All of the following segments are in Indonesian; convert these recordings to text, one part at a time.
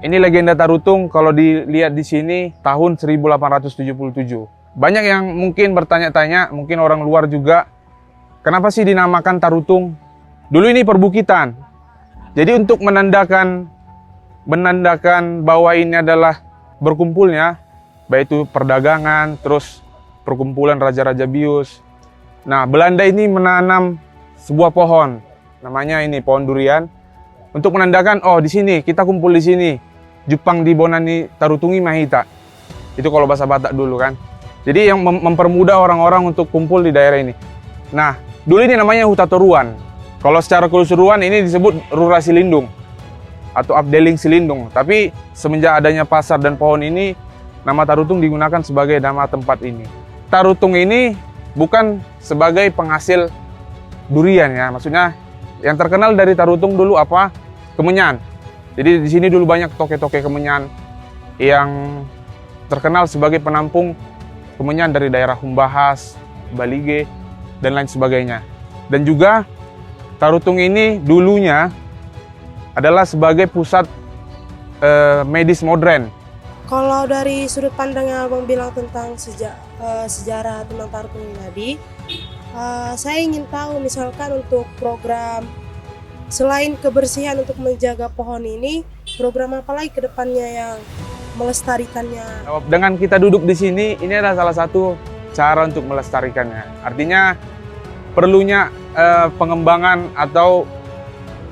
Ini legenda Tarutung kalau dilihat di sini tahun 1877. Banyak yang mungkin bertanya-tanya, mungkin orang luar juga, kenapa sih dinamakan Tarutung? Dulu ini perbukitan. Jadi untuk menandakan bahwa ini adalah berkumpulnya, baik itu perdagangan, terus perkumpulan Raja-Raja Bius. Nah, Belanda ini menanam sebuah pohon, namanya ini pohon durian, untuk menandakan, oh di sini, kita kumpul di sini. Jepang di Bonani Tarutungi Mahita. Itu kalau bahasa Batak dulu kan. Jadi yang mempermudah orang-orang untuk kumpul di daerah ini. Nah, dulu ini namanya Hutatoruan. Kalau secara keseluruhan ini disebut Rura Silindung atau Abdeling Silindung. Tapi semenjak adanya pasar dan pohon ini, nama Tarutung digunakan sebagai nama tempat ini. Tarutung ini bukan sebagai penghasil durian ya. Maksudnya yang terkenal dari Tarutung dulu apa? Kemenyan. Jadi di sini dulu banyak toke-toke kemenyan yang terkenal sebagai penampung kemenyan dari daerah Humbahas, Balige, dan lain sebagainya. Dan juga Tarutung ini dulunya adalah sebagai pusat medis modern. Kalau dari sudut pandang yang Abang bilang tentang sejarah tentang Tarutung ini tadi, saya ingin tahu misalkan untuk program selain kebersihan untuk menjaga pohon ini, program apa lagi ke depannya yang melestarikannya? Dengan kita duduk di sini, ini adalah salah satu cara untuk melestarikannya. Artinya perlunya pengembangan atau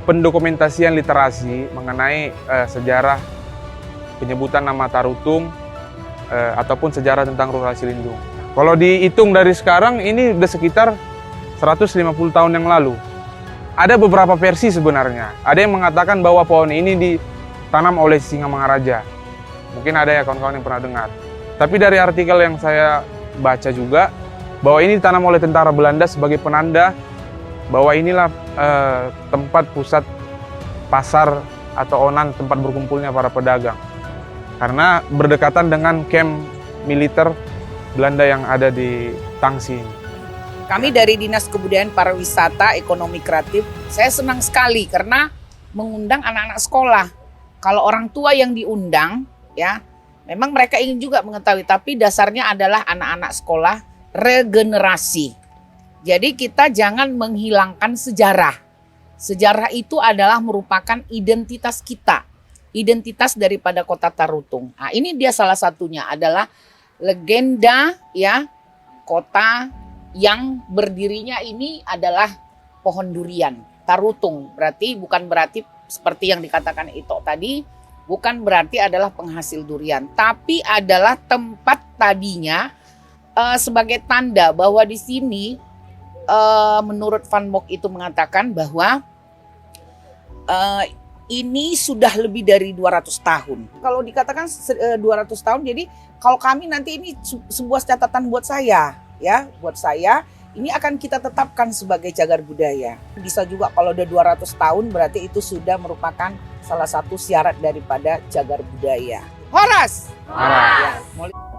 pendokumentasian literasi mengenai sejarah penyebutan nama Tarutung ataupun sejarah tentang Rura Silindung. Kalau dihitung dari sekarang, ini udah sekitar 150 tahun yang lalu. Ada beberapa versi sebenarnya. Ada yang mengatakan bahwa pohon ini ditanam oleh Singamangaraja. Mungkin ada ya kawan-kawan yang pernah dengar. Tapi dari artikel yang saya baca juga, bahwa ini ditanam oleh tentara Belanda sebagai penanda bahwa inilah tempat pusat pasar atau onan, tempat berkumpulnya para pedagang. Karena berdekatan dengan camp militer Belanda yang ada di Tangsi ini. Kami dari Dinas Kebudayaan Pariwisata Ekonomi Kreatif, saya senang sekali karena mengundang anak-anak sekolah. Kalau orang tua yang diundang, ya, memang mereka ingin juga mengetahui, tapi dasarnya adalah anak-anak sekolah regenerasi. Jadi kita jangan menghilangkan sejarah. Sejarah itu adalah merupakan identitas kita, identitas daripada Kota Tarutung. Nah, ini dia salah satunya adalah legenda ya kota yang berdirinya ini adalah pohon durian, Tarutung. Bukan berarti seperti yang dikatakan Ito tadi, bukan berarti adalah penghasil durian, tapi adalah tempat tadinya sebagai tanda bahwa di sini menurut Van Mock itu mengatakan bahwa ini sudah lebih dari 200 tahun. Kalau dikatakan 200 tahun, jadi kalau kami nanti ini sebuah catatan buat saya. Ya, buat saya ini akan kita tetapkan sebagai cagar budaya. Bisa juga kalau udah 200 tahun berarti itu sudah merupakan salah satu syarat daripada cagar budaya. Horas! Horas! Ya,